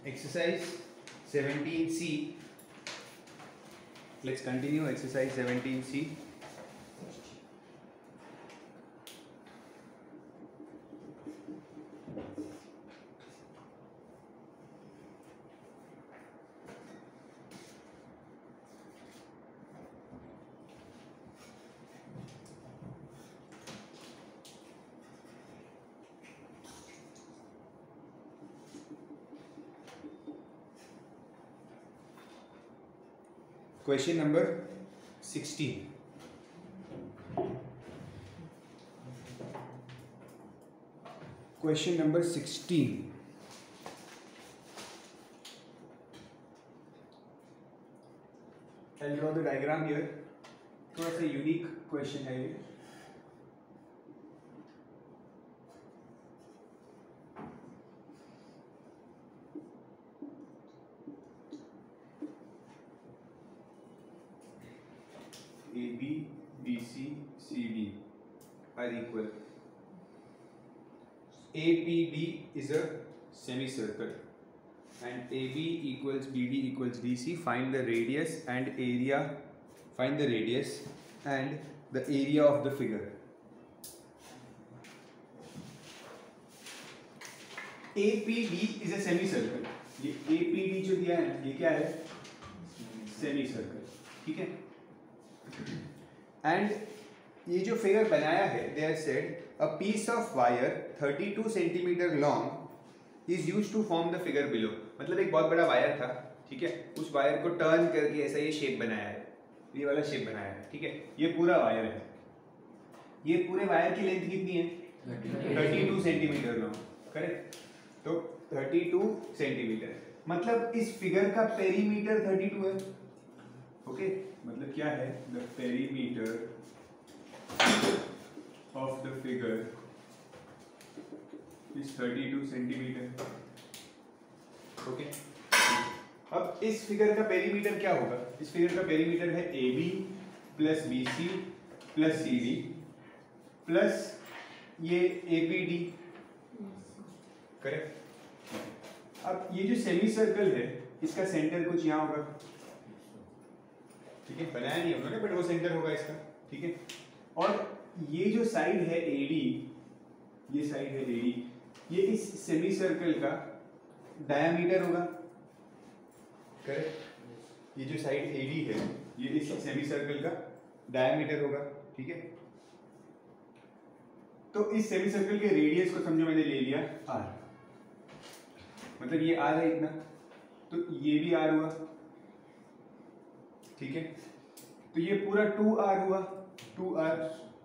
Exercise 17C. Let's continue exercise 17C. Question number 16. Question number 16. I'll draw the diagram here. थोड़ा सा unique question है ये. AB, BC, CD are equal. APD is a semicircle and AB equals BD equals BC. Find the radius and area. Find the radius and the area of the figure. APD is a semicircle. ये APD जो दिया है ये क्या है? Semicircle. ठीक है? And ये जो फिगर बनाया है they are said a piece of wire 32 centimetre long is used to form the figure below. मतलब एक बहुत बड़ा वायर था, ठीक है, उस वायर को टर्न करके ऐसा ये शेप बनाया है, ये वाला शेप बनाया है, ठीक है. ये पूरा वायर है. ये पूरे वायर की लेंथ कितनी है? 32 सेंटीमीटर लॉन्ग. करेक्ट. तो 32 सेंटीमीटर मतलब इस फिगर का पेरीमीटर 32 है. ओके मतलब क्या है? The perimeter of the figure is 32 centimetre. Okay. अब इस फिगर का पेरीमीटर क्या होगा? इस फिगर का पेरीमीटर है AB plus BC plus CD plus ये APD. करेक्ट. अब ये जो सेमी सर्कल है इसका सेंटर कुछ यहाँ होगा, ठीक है, बनाया नहीं उन्होंने बट वो सेंटर होगा इसका, ठीक है. और ये जो साइड है AD, ये साइड है AD, ये इस सेमी सर्कल का डायमीटर होगा. करेक्ट. ये जो साइड AD है ये इस सेमी सर्कल का डायमीटर होगा, ठीक है. तो इस सेमी सर्कल के रेडियस को समझो मैंने ले लिया R. मतलब ये R है इतना, तो ये भी R हुआ, ठीक है. तो ये पूरा 2R हुआ, 2R,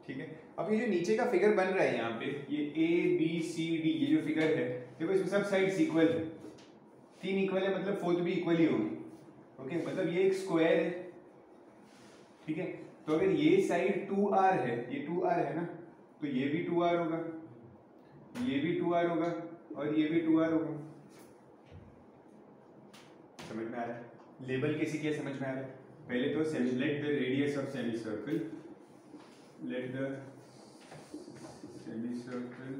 ठीक है. अब ये जो नीचे का फिगर बन रहा है यहाँ पे, ये ABCD ये जो फिगर है देखो इसमें सब साइड्स इक्वल है. 3 इक्वल है मतलब 4th भी इक्वल ही होगी. ओके मतलब ये एक स्क्वायर है, ठीक है. तो अगर ये साइड 2R है, ये 2R है ना, तो ये भी 2R होगा, ये भी 2R होगा और ये भी 2R होगा. समझ में आ रहा है? लेबल कैसी किया समझ में आ रहा है? पहले तो let the radius of semi circle, let the semi circle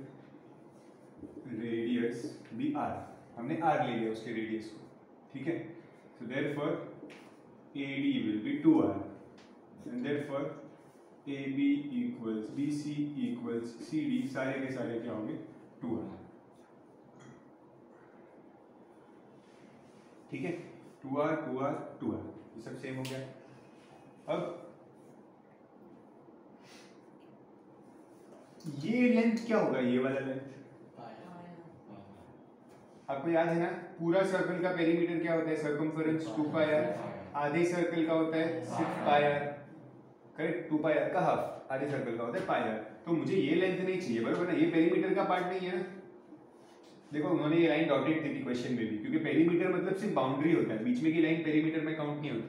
radius be R. हमने R ले लिया उसके रेडियस को, ठीक है. So therefore AD will be 2R and therefore AB equals BC equals CD. सारे के सारे क्या होंगे? 2R. ठीक है. 2R 2R 2R ये सब सेम हो गया. अब ये लेंथ क्या होगा? ये वाला लेंथ आपको याद है ना? पूरा सर्कल का पेरीमीटर क्या होता है? सर्कमफरेंस 2 पाई r. आधे सर्कल का होता है सिर्फ पाई r. करेक्ट. 2 पाई r का हाफ आधे सर्कल का होता है पाई r. तो मुझे ये लेंथ नहीं चाहिए, बराबर ना? ये पेरीमीटर का पार्ट नहीं है ना. देखो उन्होंने ये लाइन डॉटेड दी थी क्वेश्चन में भी, क्योंकि पेरीमीटर मतलब सिर्फ बाउंड्री होता है, बीच में की लाइन पेरीमीटर में काउंट नहीं होती,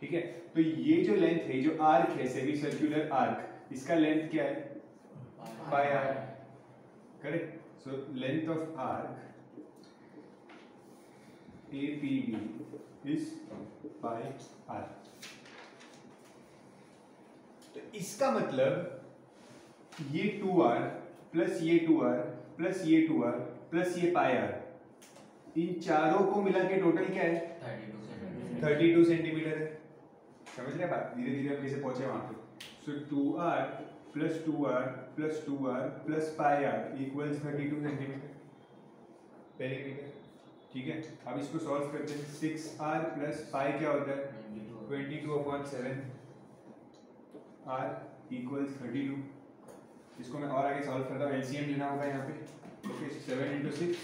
ठीक है. तो ये जो लेंथ है, जो आर्क है, सेमी सर्कुलर आर्क, इसका लेंथ क्या है? पाई r. Correct. So length of arc APD is pi r. तो इसका मतलब ये 2R प्लस ये 2R प्लस ये 2R प्लस ये पाई r, इन चारों को मिला के टोटल क्या है? 32 सेंटीमीटर है। समझ रहे बात? धीरे धीरे हम कैसे पहुंचे वहां पे। सो 2r plus 2r plus 2r plus pi r equals 32 centimetre perimeter. ठीक है, अब इसको सॉल्व करते हैं। 6r प्लस पाई क्या होता है? 22/7 r इक्वल्स 32। इसको मैं और आगे सॉल्व करता हूँ। एलसीएम लेना होगा यहाँ पे। Okay, 7 × 6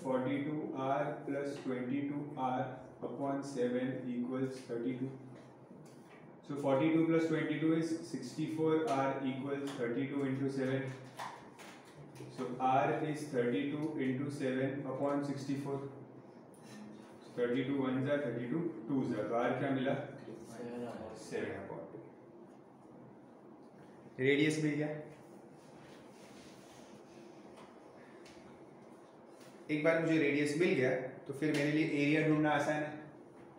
42r plus 22r/7 equals 32. So 42 plus 22 is 64r equals 32 into 7. So r is 32 into 7/64. 32 1s are 32 2s are. तो r क्या मिला? 7/2. रेडियस मिल गया। एक बार मुझे रेडियस मिल गया तो फिर मेरे लिए एरिया ढूंढना आसान है।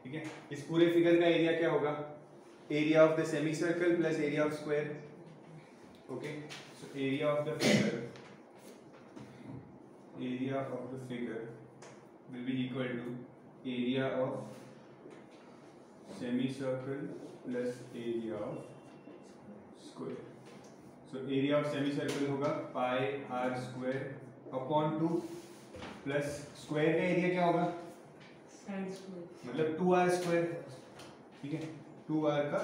ठीक है, इस पूरे फिगर का एरिया क्या होगा? Area of the semi circle plus area of square. Okay, so area of the figure will be equal to area of semi circle plus area of square. So area of semi circle होगा pi r square upon 2 plus square का area क्या होगा? Sine square, मतलब 2r square. ठीक है, 2r का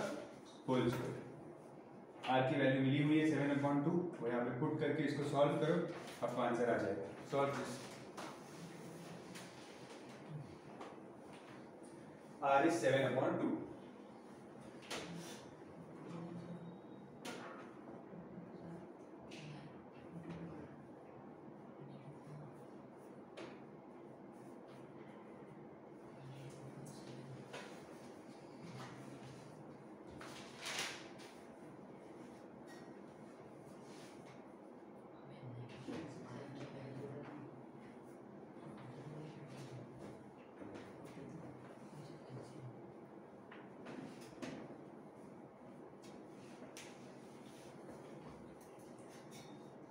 whole square. r की value मिली हुई है 7/2, वो यहाँ पे पुट करके इसको सॉल्व करो, आपको आंसर आ जाएगा। Solve this. r is 7/2।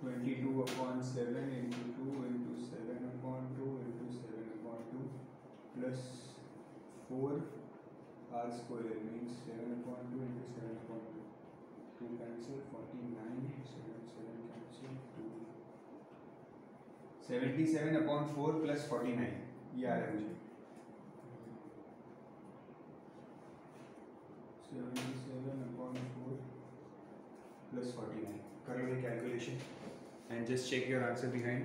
(22/7 into 2 into 7/2 into 7/2 plus 4 r square means 7/2 into 7/2. 2 cancel, 49, 7 cancel, 2 77/4 plus 49 ये आ रहा है मुझे। 77/4 plus 49। करो ये calculation and just check your answer behind.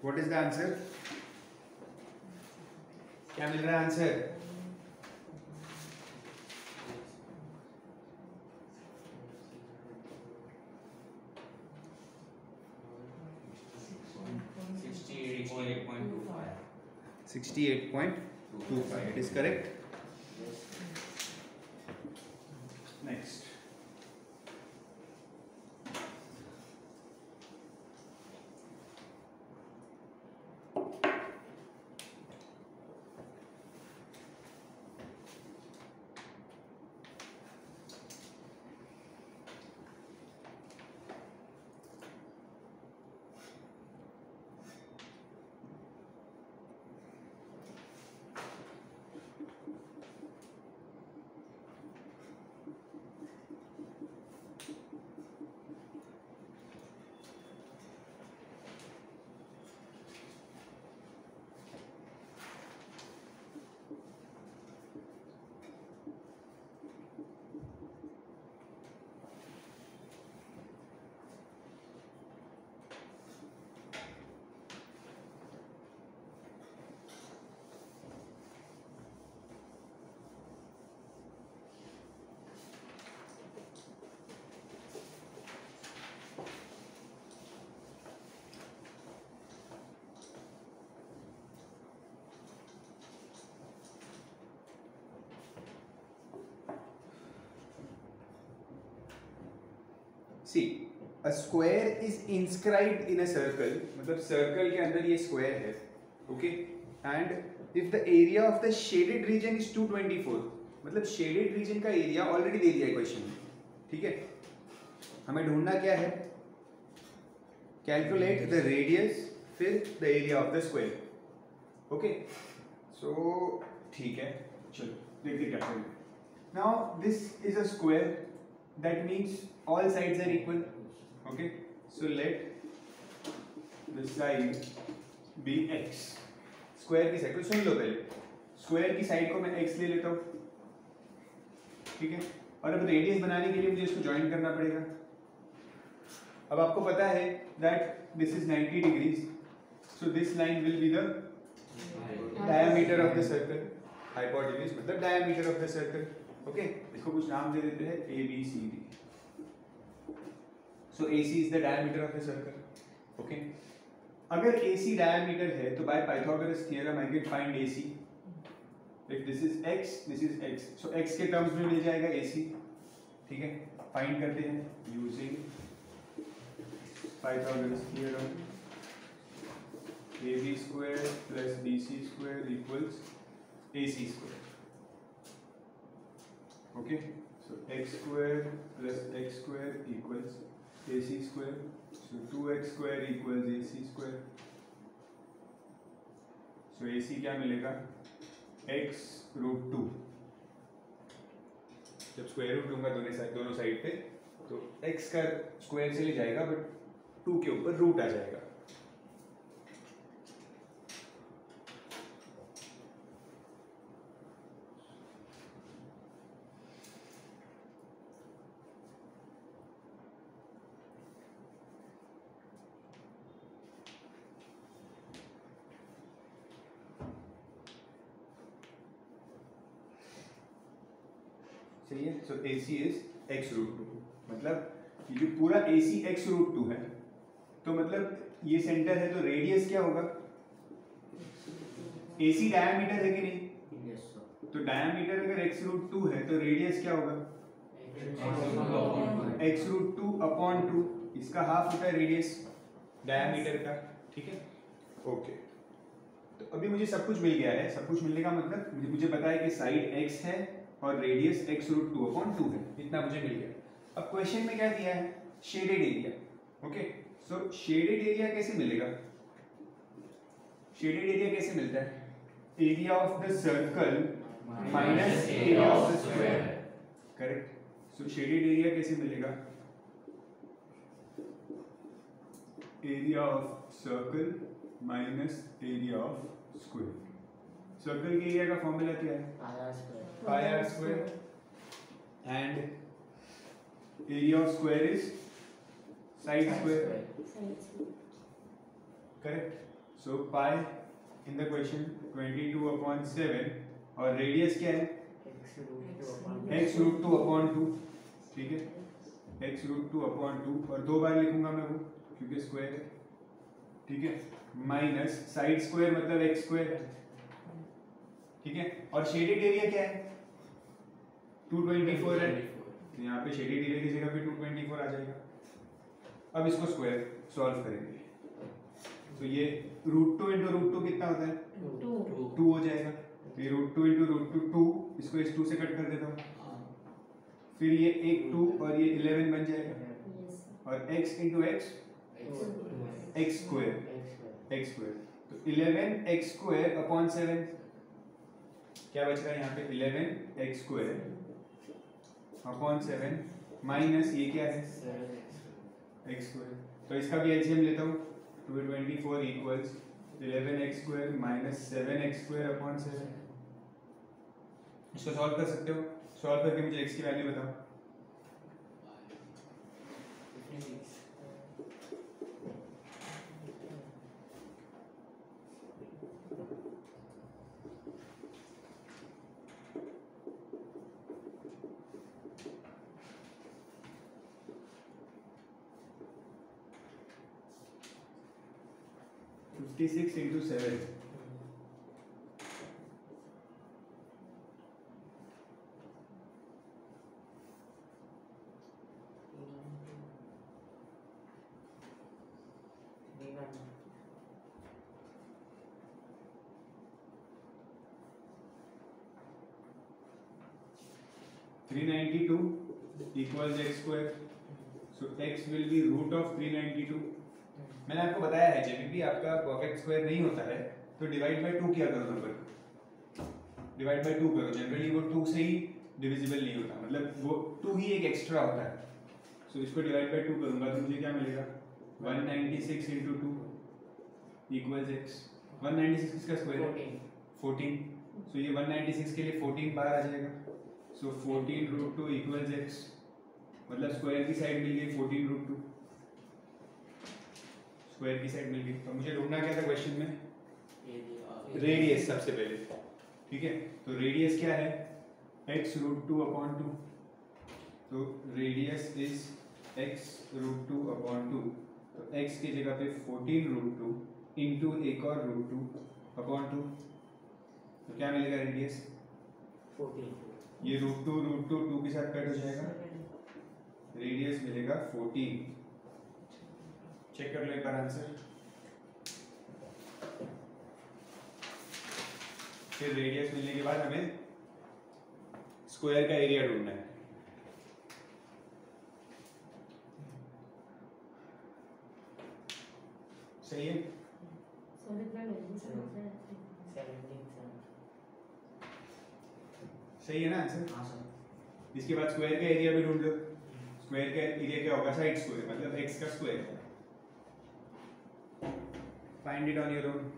What is the answer? क्या मिल रहा है answer? $68.25. It is correct. Next. See a square is inscribed in a circle, मतलब सर्कल के अंदर ये स्क्वायर है, okay, and if the area of the shaded region is 224, मतलब शेडेड रीजन का एरिया ऑलरेडी दे दिया है क्वेश्चन में, ठीक है। हमें ढूंढना क्या है, कैलकुलेट द रेडियस फिर the area of the square, okay. So ठीक है, चलो देखते क्या करेंगे। Now this is a square, that means all sides are equal, okay. So let the side be X, square की साइड को सुन लो पहले, स्क्वायर की साइड को मैं एक्स ले लेता हूँ, ठीक है। और अब रेडियस बनाने के लिए मुझे इसको ज्वाइन करना पड़ेगा। अब आपको पता है that this is 90 degrees, so this line will be the diameter of the circle, hypotenuse मतलब diameter of the circle, okay. इसको कुछ नाम दे देते हैं A B C D. So A C is the diameter of the circle, okay. अगर A C diameter है तो by Pythagoras theorem I can find A C. If this is X, this is X, so X के terms में मिल जाएगा ए सी, ठीक है। Find करते हैं using Pythagoras theorem, ab square plus bc square equals ac square, okay. So x square plus x square equals ac square, so 2x square equals ac square. So ac क्या मिलेगा, x root 2, जब square root लूंगा दोनों side पे तो x का square चले जाएगा बट 2 के ऊपर रूट आ जाएगा। सही है। सो A C is x root 2, मतलब ये जो पूरा ए सी एक्स रूट 2 है, तो मतलब ये सेंटर है तो रेडियस क्या होगा, ए सी डायमीटर है कि नहीं, तो डायमीटर अगर एक्स रूट 2 है तो रेडियस क्या होगा, एक्स रूट 2 अपॉन 2, इसका हाफ होता है रेडियस डायमीटर का, ठीक है, ओके। तो अभी मुझे सब कुछ मिल गया है, सब कुछ मिलने का मतलब मुझे पता है कि साइड एक्स है और रेडियस x रूट 2 अपॉन 2 है, इतना मुझे मिल गया। अब क्वेश्चन में क्या दिया है, शेडेड एरिया, ओके। सो शेडेड एरिया कैसे मिलेगा, शेडेड एरिया कैसे मिलता है, area of the circle minus area of the square, correct. So shaded area कैसे मिलेगा, area of circle minus area of square. Circle के एरिया का फॉर्मूला क्या है, pi r square, and area of square is side square, correct. So pi in the question 22 upon 7 और radius क्या है, x root 2 upon 2, ठीक है, x root 2 upon 2, और 2 बार लिखूंगा मैं वो क्योंकि स्क्वायर है, ठीक है, माइनस साइड स्क्वायर मतलब x स्क्वायर, ठीक है। और शेडेड एरिया क्या है, 224 है, तो यहाँ पे शेडेड एरिया की जगह पे 224 आ जाएगा। अब इसको स्क्वायर सॉल्व करेंगे, तो ये रूट 2 इंटू रूट 2 कितना होता है, 2 हो जाएगा, तो ये रूट 2 इंटू रूट 2 2, इसको इस 2 से कट कर देता हूँ, फिर ये एक 2 और ये 11 बन जाएगा, और x into x x square, तो 11 एक्स स्क्वायर अपॉन 7, क्या बच रहा है यहाँ पे 11 एक्स स्क्वायर अपॉन 7 माइनस ये क्या है एक्स स्क्वायर, तो इसका भी एलसीएम लेता हूँ, 224 equals 11 x square minus 7 x square upon 7। इसको सॉल्व कर सकते हो, सॉल्व करके मुझे एक्स की वैल्यू बताओ। 56 into 7, 392 equals x square. So x will be root of 392. मैंने आपको बताया है जब भी आपका परफेक्ट स्क्वायर नहीं होता है तो डिवाइड बाय 2 किया करो नंबर, डिवाइड बाय 2 करो. जनरली वो 2 से ही डिविजिबल नहीं होता, मतलब वो 2 ही एक एक्स्ट्रा होता है. सो इसको डिवाइड बाय 2 करूंगा तो मुझे क्या मिलेगा 196 into 2 equals x. 196 किसका स्क्वायर है 14. सो ये 196 के लिए 14 बाहर आ जाएगा. सो 14 रूट 2 equals x. मतलब स्क्वायर की साइड मिल गई 14 रूट 2, स्क्वायर की साइड मिल गई. तो मुझे ढूंढना क्या था क्वेश्चन में, रेडियस सबसे पहले. ठीक है, तो रेडियस क्या है x रूट 2 अपॉन 2. तो radius is x root 2 upon 2. तो x की जगह पे 14 रूट 2 इंटू एक और रूट 2 अपॉन 2. तो क्या मिलेगा रेडियस 14. ये रूट 2 2 के साथ कट हो जाएगा, रेडियस मिलेगा 14. चेक कर लो एक बार आंसर. फिर रेडियस मिलने के बाद हमें स्क्वायर का एरिया ढूंढना है. सही है, सही है ना आंसर. हाँ सर. इसके बाद स्क्वायर का एरिया भी ढूंढ लो. स्क्वायर का एरिया क्या होगा साइड स्क्वायर, मतलब x का square. Find it on your own.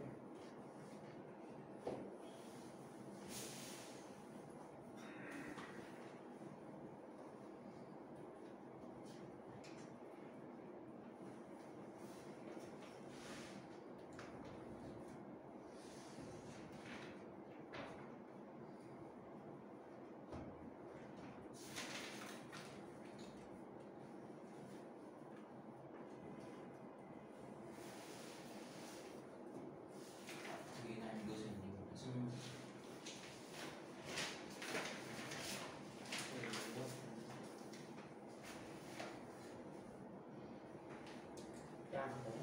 क्या होता है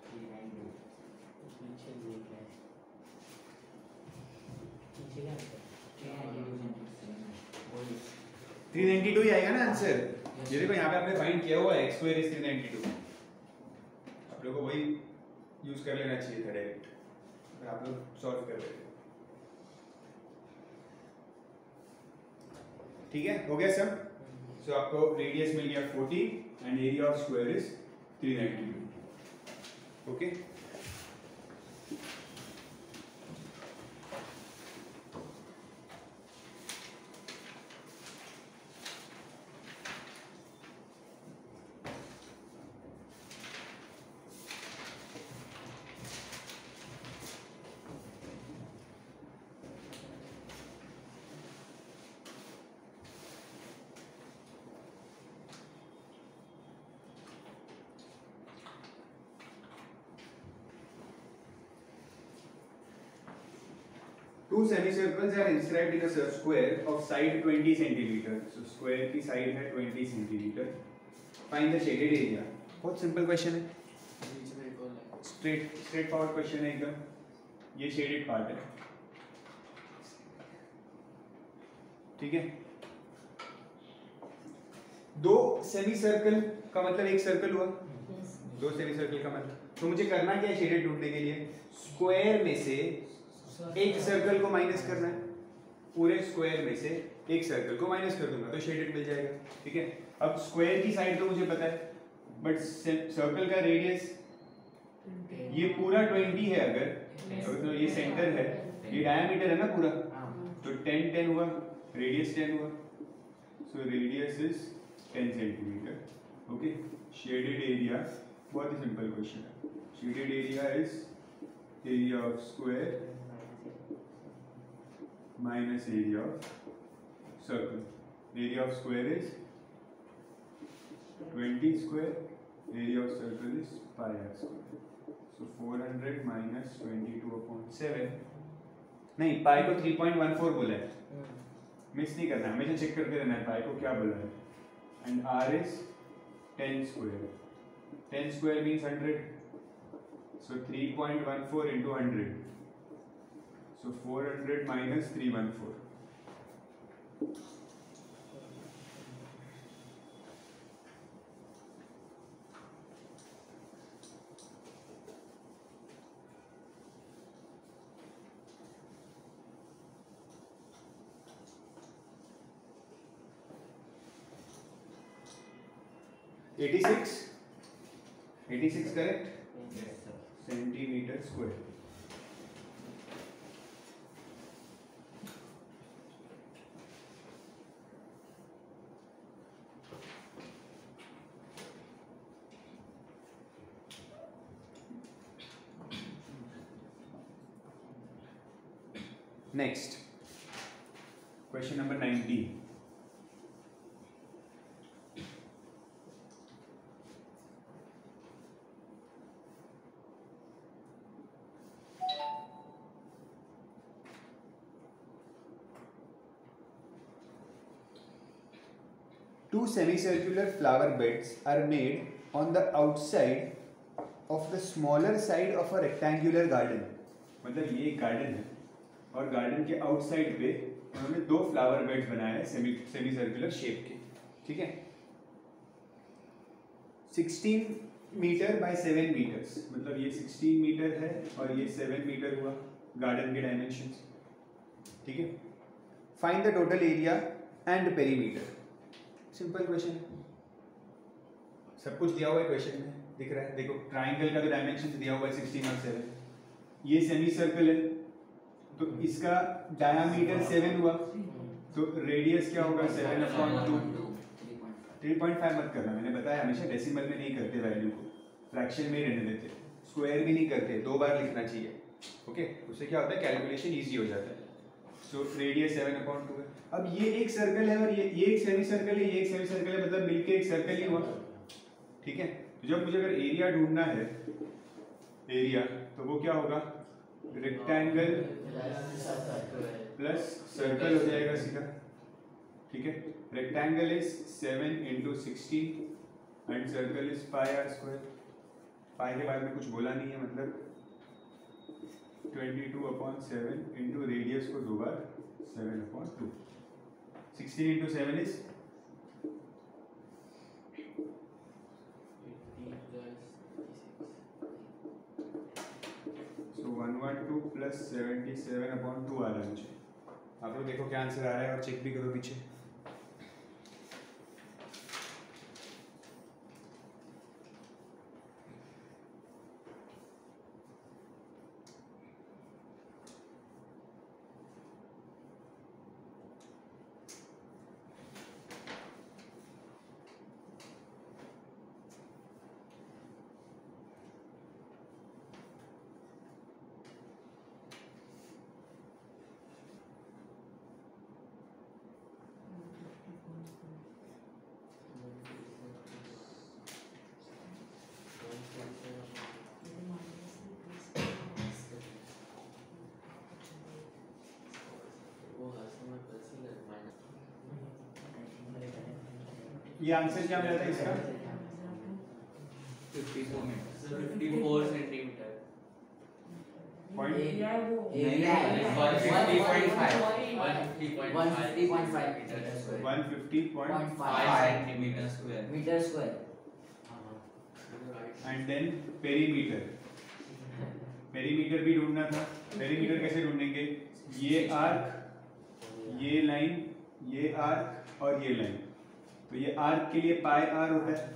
392 पीछे देख रहे हैं, पीछे क्या होता है 392 ही आएगा ना आंसर. ये देखो यहाँ पे आपने फाइंड किया हुआ है x स्क्वायर इज 392. आप लोगों को वही यूज कर लेना चाहिए था डायरेक्ट, आप लोग सॉल्व कर लेते. ठीक है, हो गया सब. सो आपको रेडियस मिल गया 14 and area of square is 392. Okay. Two semicircles are inscribed in a square of side 20 centimeter. So square की side है 20 centimeter. Find the shaded area. बहुत सिंपल क्वेश्चन है, स्ट्रेट फॉरवर्ड क्वेश्चन है एकदम. ये शेडेड पार्ट है. ठीक है, दो सेमी सर्कल का मतलब एक सर्कल हुआ. दो सेमी सर्कल का मतलब, तो मुझे करना क्या है शेडेड ढूंढने के लिए, स्क्वायर में से एक सर्कल को माइनस करना है. पूरे स्क्वायर में से एक सर्कल को माइनस कर दूंगा तो शेडेड मिल जाएगा. ठीक है, अब स्क्वायर की साइड तो मुझे पता है, बट सर्कल का रेडियस ये पूरा 20 है. अगर तो ये सेंटर है, ये डायमीटर है ना पूरा, तो 10 10 हुआ, रेडियस 10 हुआ. So radius is 10 centimetre. Okay, shaded area बहुत ही सिंपल क्वेश्चन है. Shaded area is area of square minus area of circle. Area of square is 20 square. Area of circle is pi r square. So 400 minus 22 upon 7. नहीं, पाई को 3.14 बोला है, miss नहीं करना, हमेशा check करते रहना है पाई को क्या बोला है. And r is 10 square. 10 square means 100. So 3.14 into 100. So 400 minus 314. 86 correct Yes, sir. Centimetre square. Next, question number 90. Two semicircular flower beds are made on the outside of the smaller side of a rectangular garden. मतलब ये एक garden है और garden के outside पे उन्होंने दो flower beds बनाए हैं सेमी सर्कुलर शेप के. ठीक है. 16 मीटर बाय 7 मीटर्स, मतलब ये 16 मीटर है और ये 7 मीटर हुआ गार्डन के डायमेंशंस. ठीक है. Find the total area and perimeter. Simple question है, सब कुछ दिया हुआ है क्वेश्चन में, दिख रहा है. देखो ट्राइंगल का तो डायमेंशन दिया हुआ है 16 और 7. ये सेमी सर्कल है तो इसका डायामीटर 7 हुआ तो रेडियस क्या होगा 7/2. 3.5 मत करना, मैंने बताया हमेशा डेसिमल में नहीं करते वैल्यू को, फ्रैक्शन में ही रहने देते, स्क्वायर भी नहीं करते, 2 बार लिखना चाहिए. ओके, उससे क्या होता है कैलकुलेशन इजी हो जाता है. सो रेडियस 7/2 है. अब ये एक सर्कल है और ये एक सेमी सर्कल है, ये एक सेमी सर्कल है, मतलब मिलके एक सर्कल ही हुआ. ठीक है. तो जब मुझे अगर एरिया ढूंढना है, एरिया, तो वो क्या होगा, रेक्टेंगल प्लस सर्कल हो जाएगा सीधा. ठीक है. Rectangle is 7 × 16 and circle is πr². पाई के बाद में कुछ बोला नहीं है, मतलब 22/7 इंटू रेडियस को 2 बार 7/2. 16 × 7 इज 112 प्लस 77/2 आ रहा है मुझे. आप लोग देखो क्या आंसर आ रहा है और चेक भी करो पीछे. ये आंसर क्या मिला था इसका? 54 सेंटीमीटर. पॉइंट एरिया है वो. एरिया है 150.5 centimetre square. Metre square. And then perimeter. Perimeter भी ढूंढना था. पेरीमीटर कैसे ढूंढेंगे? ये आर्क, ये लाइन, ये आर्क और ये लाइन. तो ये आर्क के लिए पाई आर होता है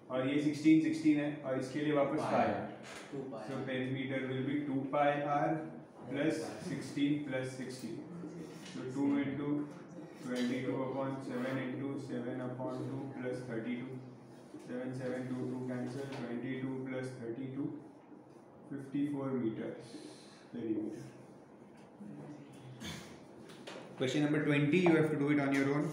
और ये 16 है और इसके लिए वापस pi R. So perimeter will be 2 pi R plus 16 plus 16. So 2 × 22/7 × 7/2 plus 32. 7 7 2 2 cancel. 22 plus 32 54 meters perimeter. Question number 20, you have to do it on your own.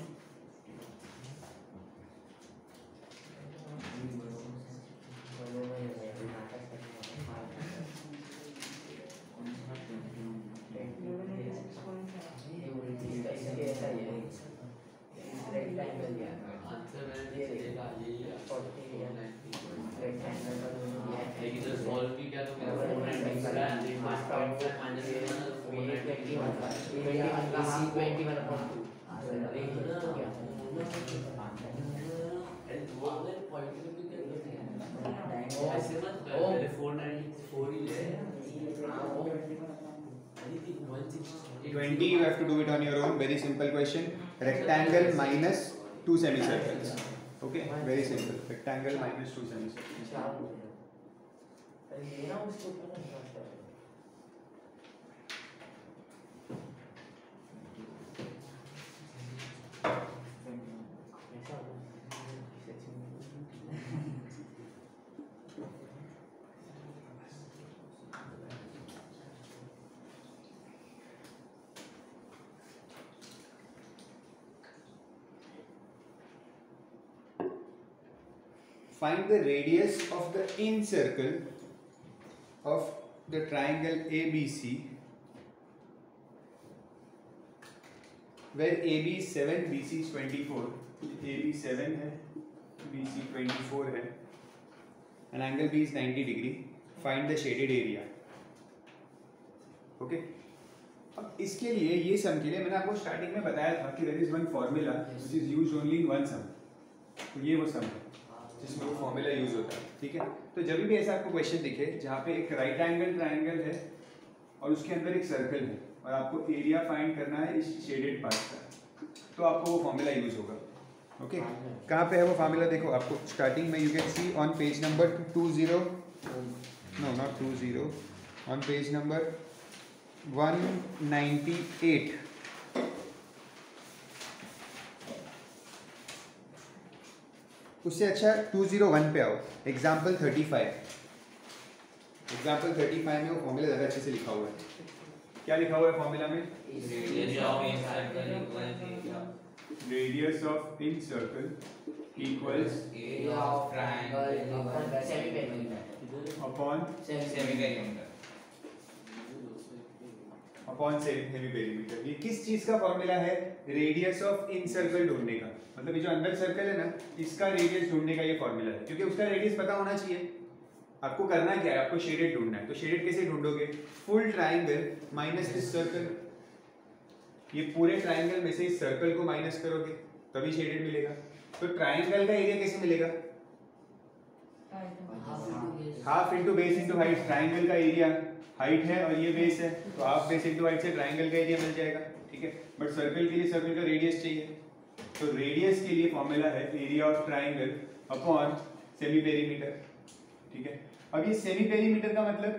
You have to do it on your own. Very simple question. Rectangle minus 2 semicircles. Okay very simple, rectangle minus 2 semi चार हो गया। अरे ये ना उसको ऊपर ना कर। ऐसा हो Find the radius of the in circle of the triangle ABC where AB is 7, BC is 24. AB 7 है, BC 24 है, and angle B is 90 degree. Find the shaded area. Okay. अब इसके लिए ये सम के लिए मैंने आपको स्टार्टिंग में बताया था कि there is one formula which is used only in one sum. तो ये वो सम है जिसमें वो फॉर्मूला यूज होता है, ठीक है। तो जब भी ऐसा आपको क्वेश्चन दिखे जहाँ पे एक राइट एंगल ट्राइंगल है और उसके अंदर एक सर्कल है और आपको एरिया फाइंड करना है इस शेडेड पार्ट का, तो आपको वो फॉर्मूला यूज होगा। ओके, कहाँ पे है वो फॉर्मूला? देखो आपको स्टार्टिंग में you can see on page number 20, no not 20, on page number 198। उससे अच्छा 201 पे आओ, एग्जाम्पल 35। एग्जाम्पल 35 में वो फॉर्मूला ज़्यादा अच्छे से लिखा हुआ है। क्या लिखा हुआ है फॉर्मूला में? Radius of in circle equals area of triangle semi perimeter upon semi perimeter upon semi perimeter. ये किस चीज का फॉर्मूला है? रेडियस ऑफ इन सर्कल ढूंढने का, मतलब ये जो अंदर सर्कल है ना, इसका रेडियस ढूंढने का ये फॉर्मूला है, क्योंकि उसका रेडियस पता होना चाहिए। आपको करना क्या है? आपको शेडेड ढूंढना है। तो शेडेड कैसे ढूंढोगे? Full triangle minus this circle, ये पूरे ट्राइंगल में से इस सर्कल को माइनस करोगे तभी शेडेड मिलेगा। तो ट्राइंगल का एरिया कैसे मिलेगा? Half into base into height. Triangle का एरिया हाइट है और ये बेस है, तो हाफ बेस इंटू हाइट से ट्राइंगल का एरिया मिल जाएगा, ठीक है। बट सर्कल के लिए सर्कल का रेडियस चाहिए, तो रेडियस के लिए फॉर्मूला है area of triangle upon semi perimeter, ठीक है। अब ये सेमी पेरीमीटर का मतलब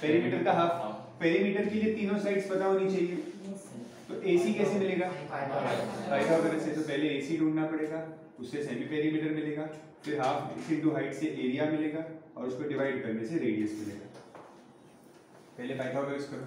पेरीमीटर का हाफ। पेरीमीटर के लिए तीनों साइड्स पता होनी चाहिए, तो AC कैसे मिलेगा? पाइथागोरस से। तो पहले AC ढूंढना पड़ेगा, उससे सेमी पेरीमीटर मिलेगा, फिर हाफ इंटू हाइट से एरिया मिलेगा और उसको डिवाइड करने से रेडियस मिलेगा। पहले पाइथागोरस करो।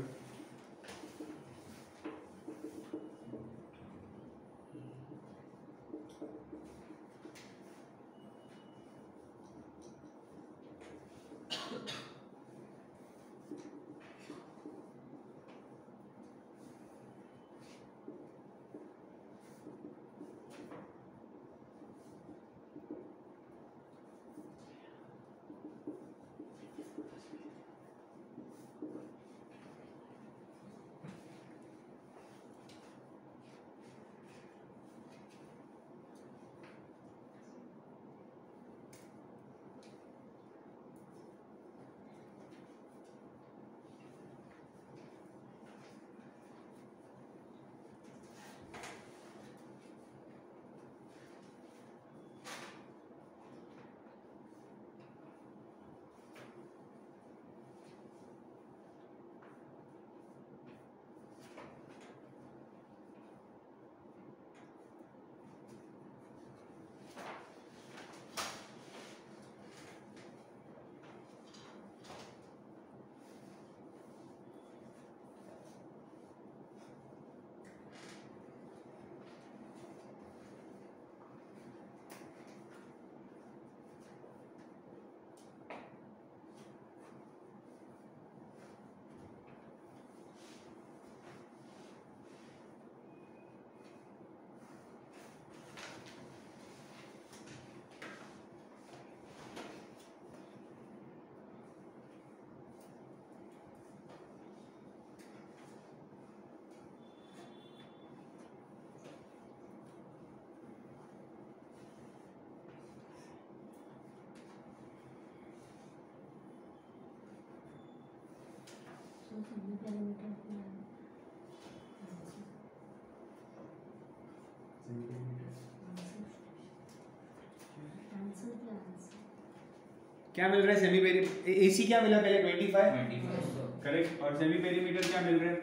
क्या मिल रहा है सेमी पेरी, एसी क्या मिला पहले 25 25 करेक्ट, और सेमी पेरीमीटर क्या मिल रहा है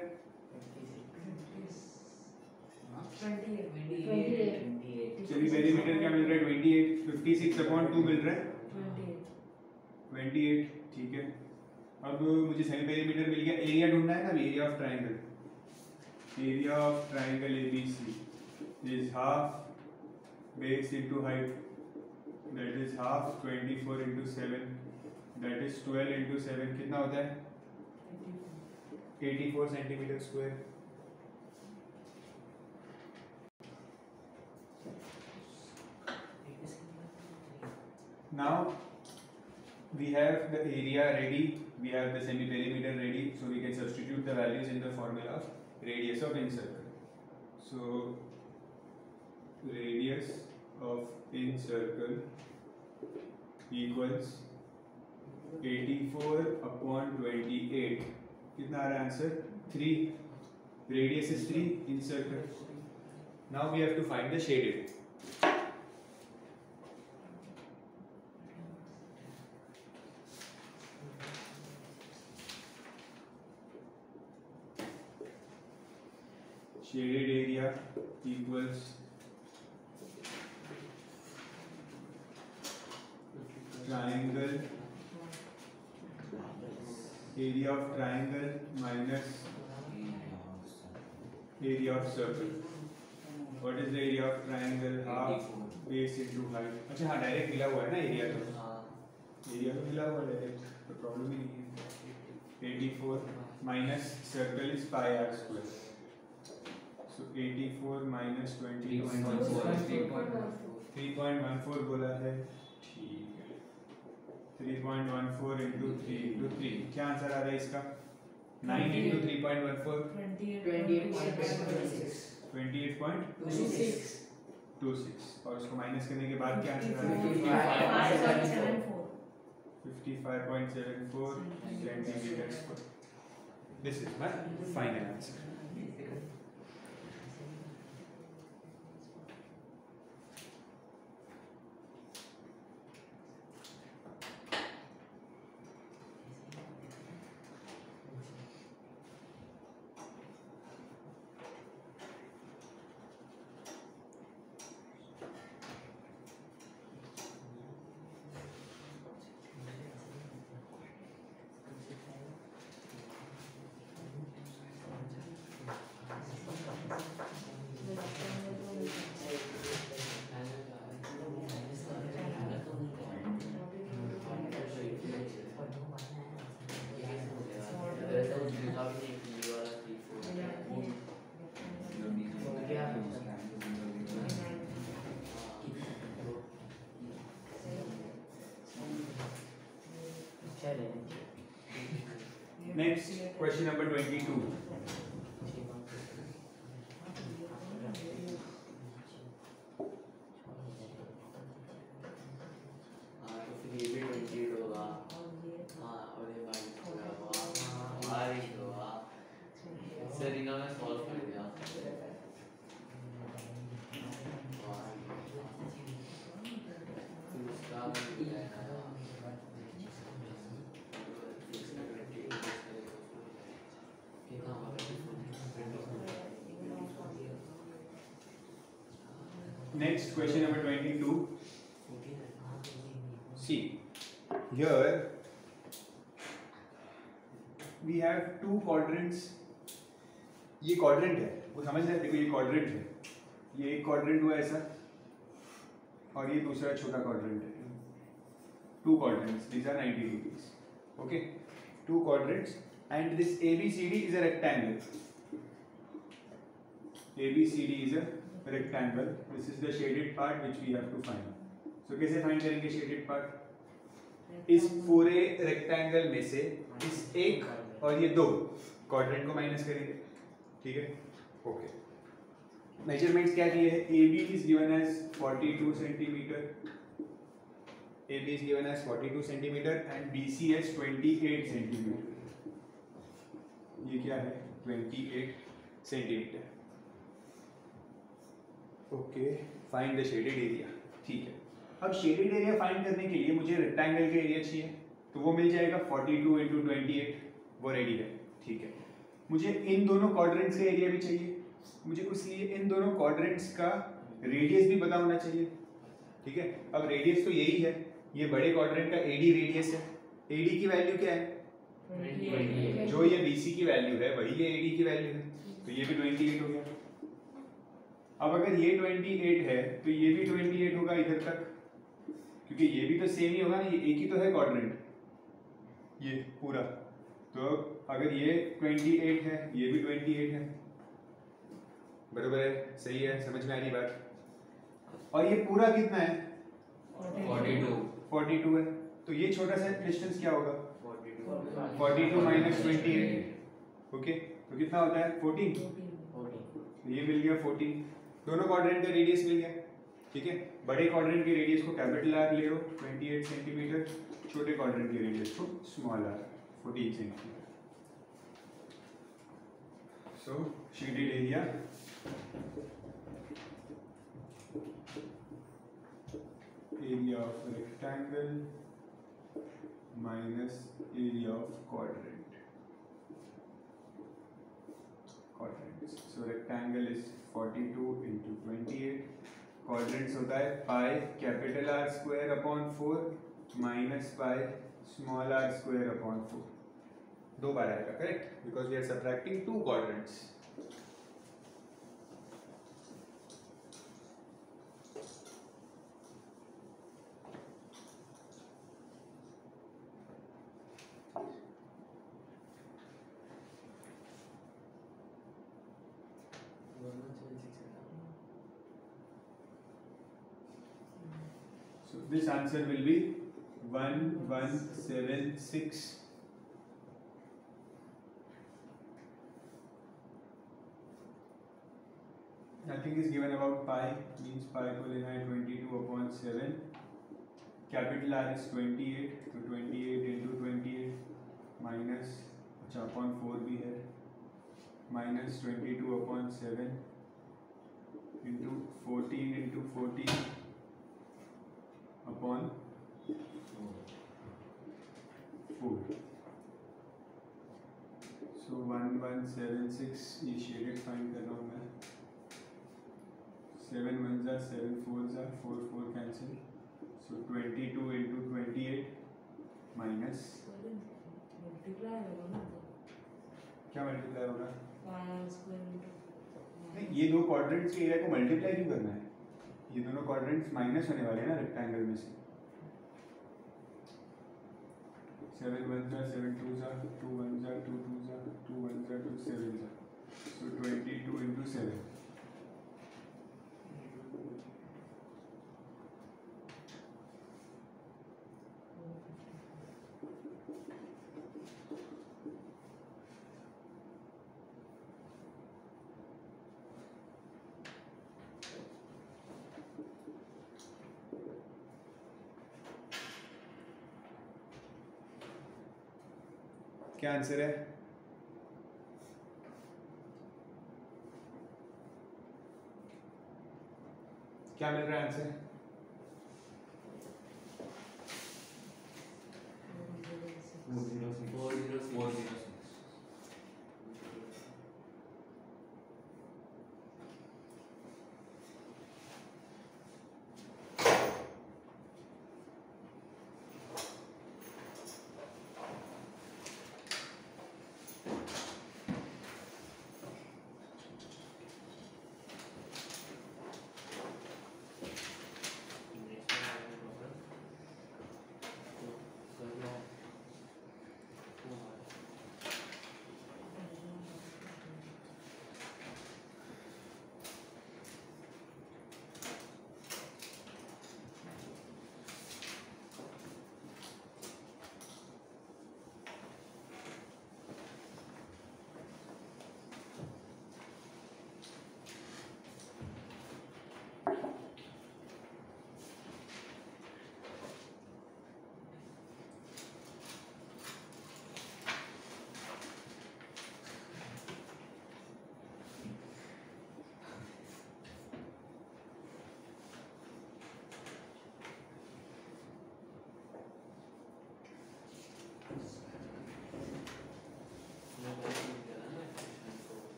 28 सेमी पेरीमीटर क्या मिल रहा है 28, 56/2 मिल रहा है 28, ठीक है। अब मुझे सेमी पेरीमीटर मिल गया, एरिया ढूंढना है ना, area of triangle, area of triangle ABC is half base into height, that is half 24 into 7, that is 12 into 7, कितना होता है 84 centimetre square. Now we have the area ready, we have the semi perimeter ready, so we can substitute the values in the formula of radius of incircle. So radius of incircle equals 84/28, कितना आ रहा है answer 3, radius is 3 incircle. Now we have to find the shaded. Shaded area equals triangle, area of triangle minus area of circle. What is the area of triangle? Half base into height. अच्छा हाँ direct मिला हुआ है ना area, तो area तो मिला हुआ है डायरेक्ट, तो प्रॉब्लम ही नहीं है। 84 minus circle is pi r square, so 84 minus 3.14 बोला है, ठीक है। 3.14 into 3 into 3, क्या आंसर आ रहा है इसका 9 into 3.14 28.26, और उसको माइनस करने के बाद क्या आंसर आ रहा है 55.74 centimetre square. This is my final answer. Next, question number 22. Next, question number 22. See, here we have two quadrants. ये quadrant है, वो समझ रहे हैं? देखो ये quadrant है, ये एक quadrant हुआ ऐसा, और ये दूसरा छोटा quadrant है. Two quadrants. These are 90 degrees. Okay, two quadrants, and this ABCD is a rectangle. ABCD is a rectangle. This is the shaded part which we have to find. So कैसे find करेंगे shaded part? इस पूरे rectangle में से इस एक और ये दो quadrant को माइनस करेंगे, ठीक है? Okay. Measurements क्या दिए हैं? AB is given as 42 centimeter. AB is given as 42 centimeter and BC as 28 centimeter. ये क्या है? 28 centimeter. Okay, find the shaded area. ठीक है. अब शेडेड एरिया फाइंड करने के लिए मुझे रेक्टेंगल का एरिया चाहिए, तो वो मिल जाएगा 42 × 28, वो रेडी है, ठीक है। मुझे इन दोनों क्वाड्रेंट्स का एरिया भी चाहिए, मुझे इसलिए इन दोनों क्वाड्रेंट्स का रेडियस भी पता होना चाहिए, ठीक है। अब रेडियस तो यही है, ये बड़े क्वाड्रेंट का एडी रेडियस है, एडी की वैल्यू क्या है, 28। जो ये बीसी की वैल्यू है वही ये एडी की वैल्यू है, तो ये भी 28 हो गया। अब अगर ये 28 है तो ये भी 28 होगा इधर तक, क्योंकि ये भी तो सेम ही होगा ना, ये एक ही तो है क्वाड्रेंट ये पूरा, तो अगर ये 28 है ये भी 28 है, बरोबर है, सही है, समझ में आ रही बात। और ये पूरा कितना है, 42 है, तो ये छोटा सा डिस्टेंस क्या होगा, 42 - 28, ओके, तो कितना होता है 14, तो ये मिल गया 14, दोनों क्वाड्रेंट का रेडियस मिल गया, ठीक है। बड़े क्वाड्रेंट के रेडियस को कैपिटल आर ले लो 28 सेंटीमीटर, छोटे क्वाड्रेंट के रेडियस को small r 14 centimetre. So shaded area of rectangle minus area of quadrant. So rectangle is 42 × 28. Quadrants होता है pi capital R square upon 4 minus pi small r square upon 4, दो बार आएगा, correct, because we are subtracting two quadrants. This answer will be 1176. Nothing is given about pi, means pi को लेना है 22/7, capital R is 28, तो 28 × 28 minus, अच्छा upon 4 भी है, माइनस 22/7 इंटू 14 × 14 अपॉन 4, सो 1176, ये शेडेड फाइंड कर रहा हूँ मैं, 7 1s are 7 4s are 4 4 cancel, so 22 × 28 minus, क्या मल्टीप्लाई होगा, नहीं ये दो क्वाड्रेंट्स के एरिया को मल्टीप्लाई क्यों करना है, ये दोनों क्वाड्रेंट्स माइनस होने वाले हैं ना रेक्टेंगल में से, 7 1s are 7 2s are 2 1s are 2 2s are 2 1s are 2 7s are, so 22 × 7, क्या आंसर है, क्या मिल रहा है आंसर,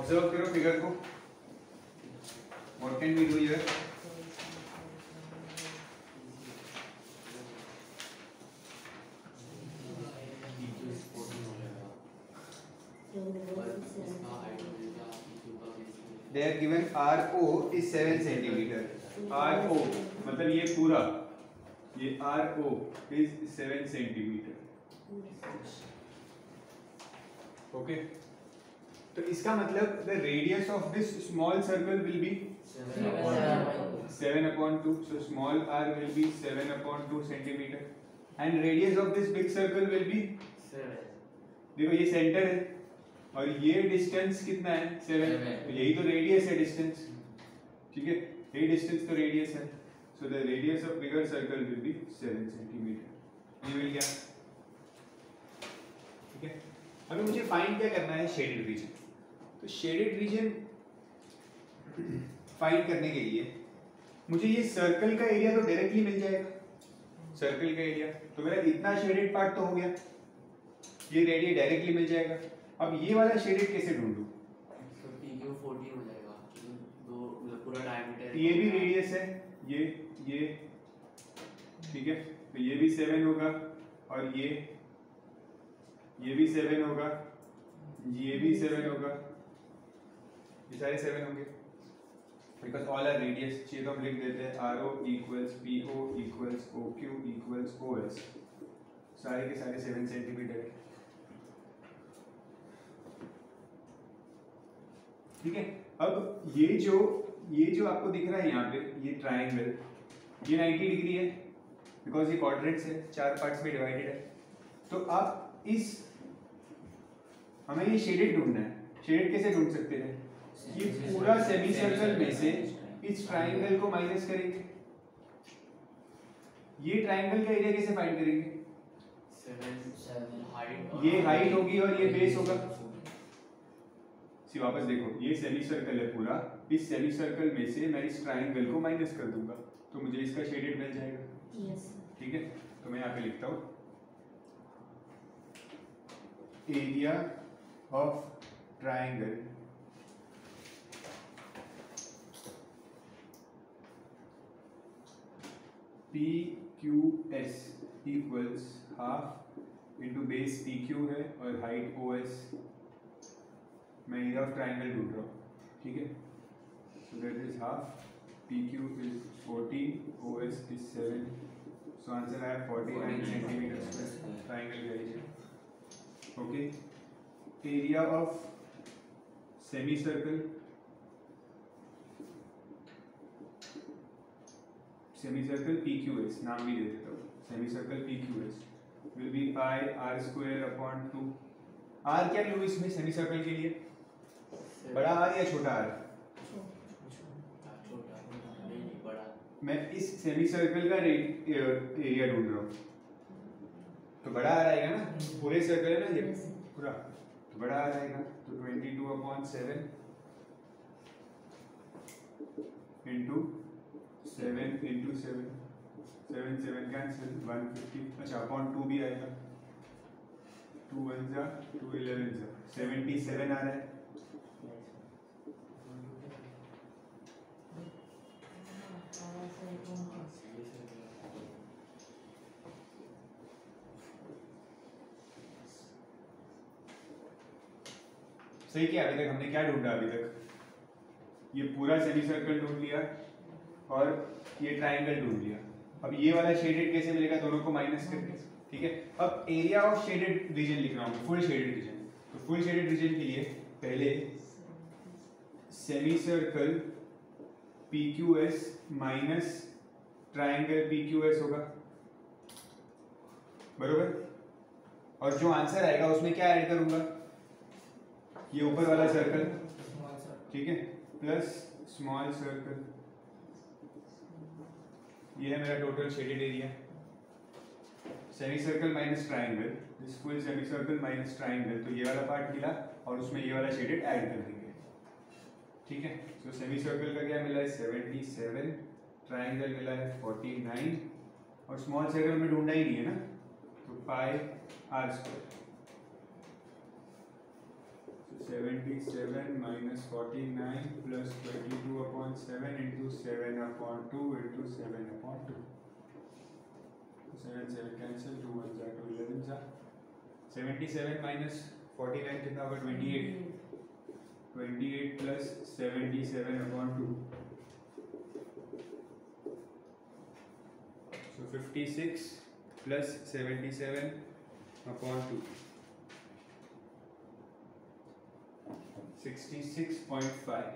ऑब्जर्व करो फिगर को, what can we do here? They are given RO is 7 centimeter. RO मतलब ये पूरा, ये RO is 7 centimeter. Okay. तो इसका मतलब the radius of this small circle will be 7/2. So small r will be 7/2 centimeter. And radius of this big circle will be 7. देखो ये centre है और ये डिस्टेंस कितना है 7, तो यही तो रेडियस है डिस्टेंस, ठीक है, यही डिस्टेंस तो रेडियस है, so the radius of bigger circle will be 7 centimetre. ये मिल गया, ठीक है। अभी मुझे फाइंड क्या करना है, शेडेड रीजन। तो शेडेड रीजन फाइंड करने के लिए मुझे ये सर्कल का एरिया तो डायरेक्टली मिल जाएगा, सर्कल का एरिया तो मेरा इतना शेडेड पार्ट तो हो गया, ये रेडियस डायरेक्टली मिल जाएगा। अब ये वाला शेडेड कैसे ढूंढूं? तो PQ 14 हो जाएगा, दो मतलब पूरा डायमीटर, ये भी रेडियस है, ये ठीक है, तो ये भी 7 होगा और ये भी 7 होगा, ये भी 7 होगा, ये सारे 7 होंगे बिकॉज ऑल आर रेडियस। चलिए तो हम लिख देते हैं RO equals PO equals OQ equals OS, सारे के सारे 7 सेंटीमीटर, ठीक है। अब ये जो आपको दिख रहा है यहाँ पे, ये ट्राइंगल, ये 90 डिग्री है बिकॉज ये क्वाड्रेंट्स है, 4 पार्ट्स में डिवाइडेड है। तो आप हमें ये शेडेड ढूंढना है। शेडेड कैसे ढूंढ सकते हैं? ये पूरा सेमी सर्कल में से इस ट्राइंगल को माइनस करेंगे। ये ट्राइंगल का एरिया कैसे फाइंड करेंगे? 7 ये हाइट होगी और ये बेस होगा। वापस देखो, ये सेमी सर्कल है पूरा, इस सेमी सर्कल में से मैं इस ट्राइंगल को माइनस कर दूंगा तो मुझे इसका शेडेड मिल जाएगा, ठीक है। तो मैं यहाँ पे लिखता हूँ area of triangle PQS equals half into base PQ है और हाइट OS, मैं एरिया ऑफ ट्राइंगल ढूंढ रहा हूँ, ठीक है। So that is half, PQ is 14, OS is 7, so answer आया 49 सेंटीमीटर स्क्वायर ट्राइंगल का area. Okay, area of semi circle PQS, नाम भी दे देता हूँ, semi circle PQS will be pi r²/2। r क्या लूँ इसमें सेमी सर्कल के लिए? बड़ा आर या छोटा आर? बड़ा। मैं इस सेमी सर्कल का एरिया ढूंढ रहा हूँ, तो बड़ा आर आएगा ना, पूरे सर्कल है ना ये पूरा, तो बड़ा आर आएगा। तो 22/7 इंटू 7 इंटू 7 कैंसिल, 150, अच्छा अपॉन 2 भी आएगा, 2 1 जा 2 11 जा 77 आ रहा है। सही क्या? अभी तक हमने क्या ढूंढा? अभी तक ये पूरा सेमी सर्कल ढूंढ लिया और ये ट्राइंगल ढूंढ लिया। अब ये वाला शेडेड कैसे मिलेगा? दोनों को माइनस करके, ठीक है। अब एरिया ऑफ शेडेड रीजन लिख रहा हूँ, फुल शेडेड रीजन। तो फुल शेडेड रीजन के लिए पहले semi circle PQS minus triangle PQS होगा, बरोबर। और जो आंसर आएगा उसमें क्या ऐड करूंगा? ये ऊपर वाला सर्कल, ठीक है, प्लस स्मॉल सर्कल, ये है मेरा total shaded area. Semi circle minus triangle, this full semi circle minus triangle, तो ये वाला पार्ट मिला और उसमें ये वाला शेडेड ऐड कर देंगे, ठीक है। तो सेमी सर्कल का क्या मिला है? 77, ट्राइंगल मिला है 49 और स्मॉल सर्कल में ढूंढा ही नहीं है ना, तो पाई r²। 77 minus 49 plus 22/7 into 7/2 into 7/2. 7 7 cancel, 2 1s are 2 11s are. 77 minus 49 कितना होगा? 28. 28 plus 77/2. So 56 plus 77/2. 66.5.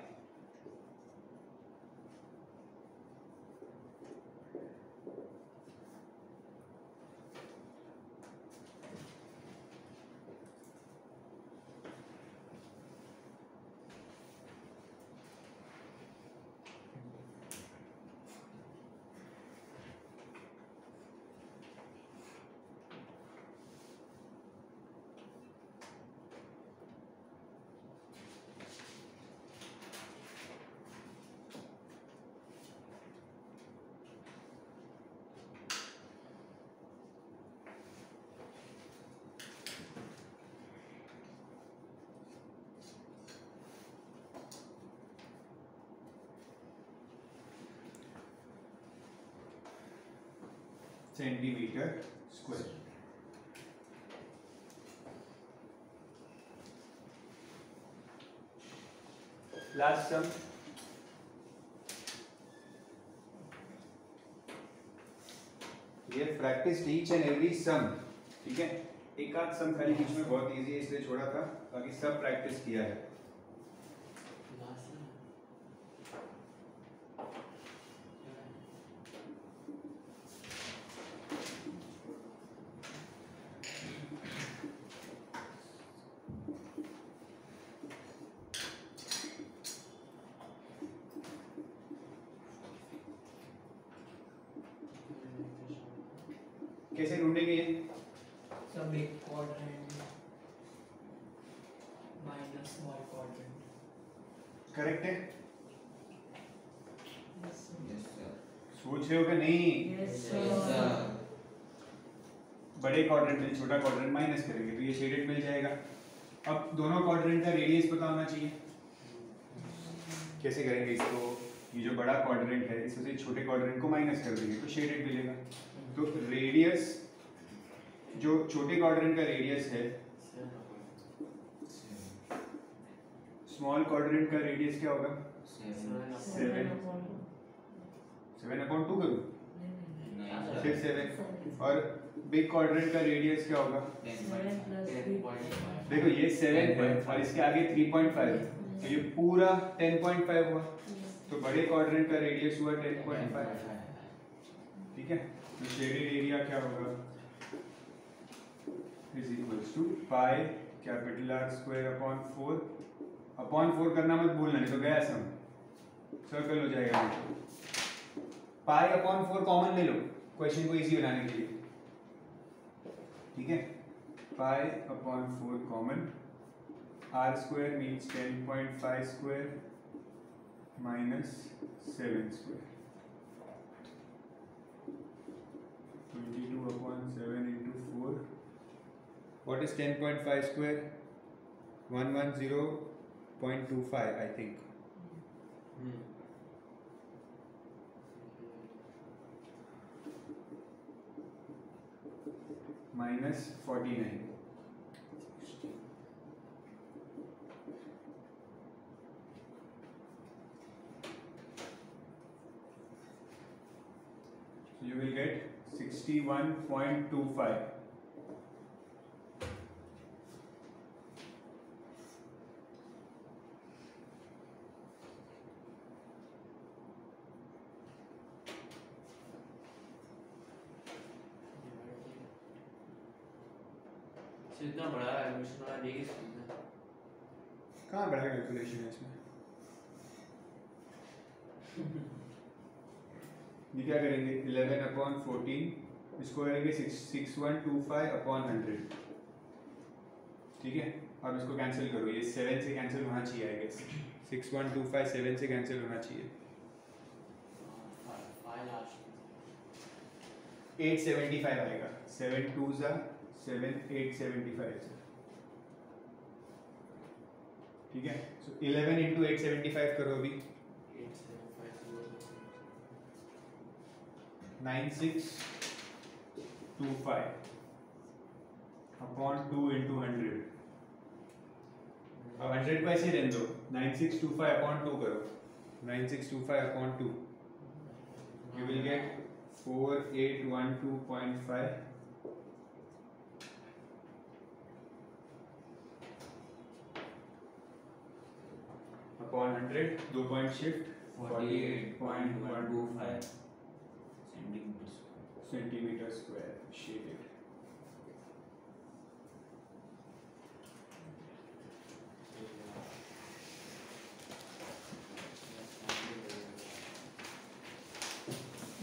Centimeter square. Last sum. We have practiced each and every sum. ठीक है, एक आध सम खाली बीच में बहुत इजी है इसलिए छोड़ा था, बाकी सब प्रैक्टिस किया है. कैसे ढूंढेंगे ये? सब big quadrant minus small quadrant. Correct है? यस सोच रहे हो कि नहीं? सर. बड़े क्वाड्रेंट में छोटा क्वाड्रेंट माइनस करेंगे तो ये शेडेड मिल जाएगा. अब दोनों क्वाड्रेंट का रेडियस पता होना चाहिए. कैसे करेंगे इसको? ये जो बड़ा क्वाड्रेंट है इसमें से छोटे क्वाड्रेंट को माइनस कर देंगे तो शेडेड मिलेगा. तो रेडियस, जो छोटे क्वाड्रेंट का रेडियस है, स्मॉल क्वाड्रेंट का रेडियस क्या होगा? 7/2 करूं? सिर्फ 7. और बिग क्वाड्रेंट का रेडियस क्या होगा? देखो ये 7 है और इसके आगे 3.5 तो ये पूरा 10.5 हुआ. तो बड़े क्वाड्रेंट का रेडियस हुआ 10.5. ठीक है, तो शेडेड एरिया क्या होगा? Is equals to pi capital R square upon 4. Upon 4 करना मत भूलना, नहीं तो गया सम, सर्कल हो जाएगा. पाई अपॉन 4 कॉमन ले लो क्वेश्चन को इजी बनाने के लिए. ठीक है, pi upon 4 common. R square means 10.5 square minus 7 square. 22/7 into 4. What is 10.5 square? 110.25 I think. Minus 49. So you will get 61.25. इतना बड़ा एडमिशन वाला देगी स्कूल में. कहाँ बड़ा कैलकुलेशन है इसमें? ये क्या करेंगे? 11/14 इसको करेंगे 6125/100. ठीक है, अब इसको कैंसिल करो. ये 7 से कैंसिल होना चाहिए आई गेस. 6125 7 से कैंसिल होना चाहिए. 875 आएगा. 7 2s are 7 875. ठीक है, सो 11 into 875 करो अभी, 9625 अपॉन 2 into 100। अब 100 को ऐसे रहने दो, 9625 अपॉन 2 करो, 9625 upon 2, you will get 4812.5 upon 100, 2 point shift, 48.125 centimeter square shaded.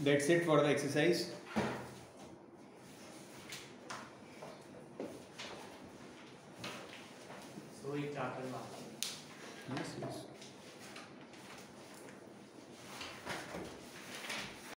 That's it for the exercise. So एक chapter बाकी है। Yes, yes.